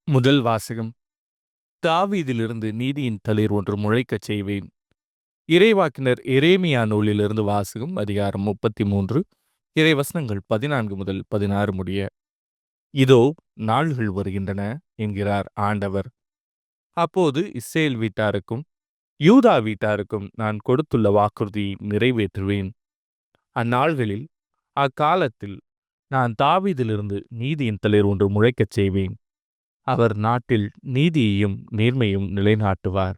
முதல் வாசகம். தாவீதிலிருந்து நீதியின் தளிர் ஒன்று முளைக்கச் செய்வேன். இறைவாக்கினர் எரேமியா நூலிலிருந்து வாசகம். அதிகாரம் 33, இறைவசனங்கள் 14 முதல் 16 முடிய. இதோ நாள்கள் வருகின்றன என்கிறார் ஆண்டவர். அப்போது இஸ்ரேல் வீட்டாருக்கும் யூதா வீட்டாருக்கும் நான் கொடுத்துள்ள வாக்குறுதியை நிறைவேற்றுவேன். அந்நாள்களில் அக்காலத்தில் நான் தாவீதிலிருந்து நீதியின் தளிர் ஒன்று முளைக்கச் செய்வேன். அவர் நாட்டில் நீதியையும் நேர்மையும் நிலைநாட்டுவார்.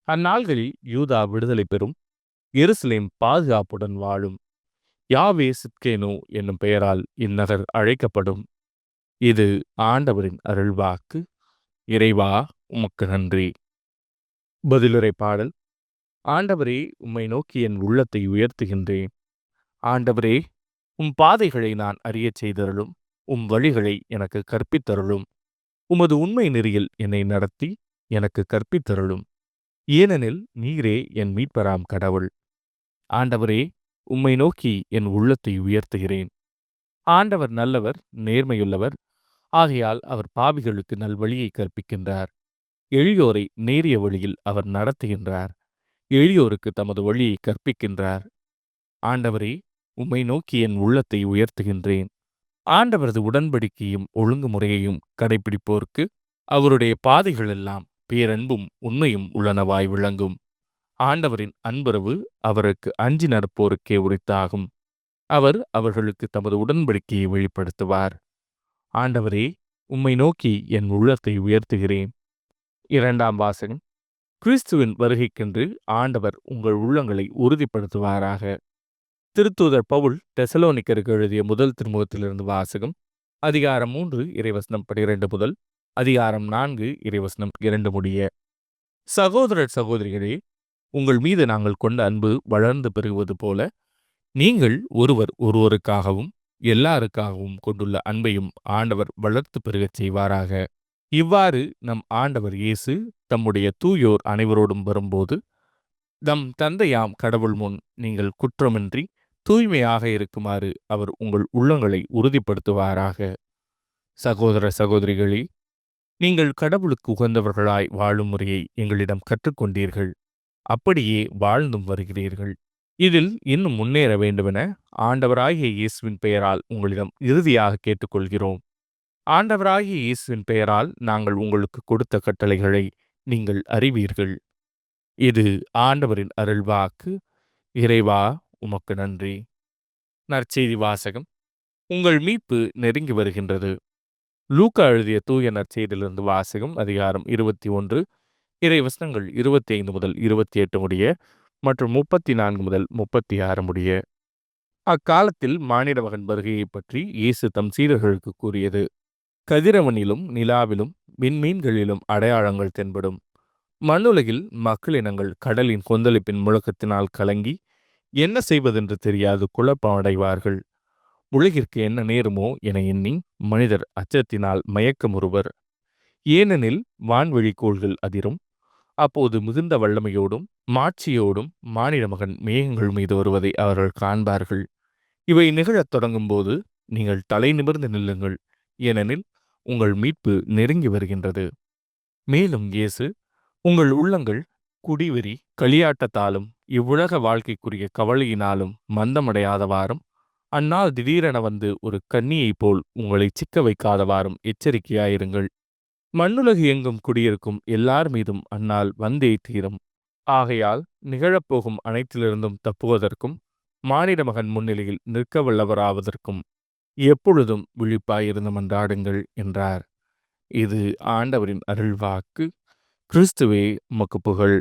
அந்நாள்களில் யூதா விடுதலை பெறும், எருசலேம் பாதுகாப்புடன் வாழும். யாவே சித்கேனோ என்னும் பெயரால் இந்நகர் அழைக்கப்படும். இது ஆண்டவரின் அருள்வாக்கு. இறைவா, உமக்கு நன்றி. பதிலுரை பாடல். ஆண்டவரே, உம்மை நோக்கி என் உள்ளத்தை உயர்த்துகின்றேன். ஆண்டவரே, உம் பாதைகளை நான் அறியச் செய்தருளும். உம் வழிகளை எனக்கு கற்பித்தருளும். உமது உண்மை நெறியில் என்னை நடத்தி எனக்கு கற்பித்தருளும். ஏனெனில் நீரே என் மீட்பராம் கடவுள். ஆண்டவரே, உம்மை நோக்கி என் உள்ளத்தை உயர்த்துகிறேன். ஆண்டவர் நல்லவர், நேர்மையுள்ளவர். ஆகையால் அவர் பாவிகளுக்கு நல்வழியை கற்பிக்கின்றார். எளியோரை நேரிய வழியில் அவர் நடத்துகின்றார். எளியோருக்கு தமது வழியை கற்பிக்கின்றார். ஆண்டவரே, உம்மை நோக்கி என் உள்ளத்தை உயர்த்துகின்றேன். ஆண்டவரது உடன்படிக்கையும் ஒழுங்குமுறையையும் கடைபிடிப்போருக்கு அவருடைய பாதைகளெல்லாம் பேரன்பும் உண்மையும் உள்ளனவாய் விளங்கும். ஆண்டவரின் அன்புறவு அவருக்கு அஞ்சி நடப்போருக்கே உரித்தாகும். அவர் அவர்களுக்கு தமது உடன்படிக்கையை வெளிப்படுத்துவார். ஆண்டவரே, உம்மை நோக்கி என் உள்ளத்தை உயர்த்துகிறேன். இரண்டாம் வாசகம். கிறிஸ்துவின் வருகைக்கென்று ஆண்டவர் உங்கள் உள்ளங்களை உறுதிப்படுத்துவாராக. திருத்தூதர் பவுல் தெசலோனிக்கருக்கு எழுதிய முதல் திருமுகத்திலிருந்து வாசகம். அதிகாரம் 3, இறைவசனம் 12 முதல் அதிகாரம் 4, இறைவசனம் 2 முடிய. சகோதரர் சகோதரிகளே, உங்கள் மீது நாங்கள் கொண்ட அன்பு வளர்ந்து பெருகுவது போல நீங்கள் ஒருவர் ஒருவருக்காகவும் எல்லாருக்காகவும் கொண்டுள்ள அன்பையும் ஆண்டவர் வளர்த்து பெருகச் செய்வாராக. இவ்வாறு நம் ஆண்டவர் இயேசு தம்முடைய தூயோர் அனைவரோடும் வரும்போது தம் தந்தையாம் கடவுள் முன் நீங்கள் குற்றமின்றி தூய்மையாக இருக்குமாறு அவர் உங்கள் உள்ளங்களை உறுதிப்படுத்துவாராக. சகோதர சகோதரிகளே, நீங்கள் கடவுளுக்கு உகந்தவர்களாய் வாழும் முறையை எங்களிடம் கற்றுக்கொண்டீர்கள். அப்படியே வாழ்ந்தும் வருகிறீர்கள். இதில் இன்னும் முன்னேற வேண்டுமென ஆண்டவராகிய இயேசுவின் பெயரால் உங்களிடம் இறுதியாக கேட்டுக்கொள்கிறோம். ஆண்டவராகிய இயேசுவின் பெயரால் நாங்கள் உங்களுக்கு கொடுத்த கட்டளைகளை நீங்கள் அறிவீர்கள். இது ஆண்டவரின் அருள்வாக்கு. இறைவா, உமக்கு நன்றி. நற்செய்தி வாசகம். உங்கள் மீட்பு நெருங்கி வருகின்றது. லூக்கா எழுதிய தூய நற்செய்தியிலிருந்து வாசகம். அதிகாரம் 21, இறைவசனங்கள் 25 முதல் 28 முடிய மற்றும் 34 முதல் 36 முடிய. அக்காலத்தில் மானிட மகன் வருகையை பற்றி இயேசு தம் சீடர்களுக்கு கூறியது. கதிரவனிலும் நிலாவிலும் விண்மீன்களிலும் அடையாளங்கள் தென்படும். மண்ணுலகில் மக்களினங்கள் கடலின் கொந்தளிப்பின் முழக்கத்தினால் கலங்கி என்ன செய்வதென்று தெரியாது குழப்பமடைவார்கள். உலகிற்கு என்ன நேருமோ என எண்ணி மனிதர் அச்சத்தினால் மயக்கமுறுவர். ஏனெனில் வான்வழி கோள்கள் அதிரும். அப்போது மிகுந்த வல்லமையோடும் மாட்சியோடும் மானிட மகன் மேகங்கள் மீது வருவதை அவர்கள் காண்பார்கள். இவை நிகழத் தொடங்கும் போது நீங்கள் தலை நிமிர்ந்து நில்லுங்கள், ஏனெனில் உங்கள் மீட்பு நெருங்கி வருகின்றது. மேலும் இயேசு, உங்கள் உள்ளங்கள் குடிவெறி களியாட்டத்தாலும் இவ்வுலக வாழ்க்கைக்குரிய கவலையினாலும் மந்தமடையாதவாறும் அந்நாள் திடீரென வந்து ஒரு கன்னியைப் போல் உங்களை சிக்க வைக்காதவாறும் எச்சரிக்கையாயிருங்கள். மண்ணுலகு எங்கும் குடியிருக்கும் எல்லார் மீதும் அந்நாள் வந்தே தீரும். ஆகையால் நிகழப்போகும் அனைத்திலிருந்தும் தப்புவதற்கும் மானிட மகன் முன்னிலையில் நிற்க வல்லவராவதற்கும் எப்பொழுதும் விழிப்பாயிருந்து மன்றாடுங்கள் என்றார். இது ஆண்டவரின் அருள்வாக்கு. கிறிஸ்துவே, உமக்கு புகழ்.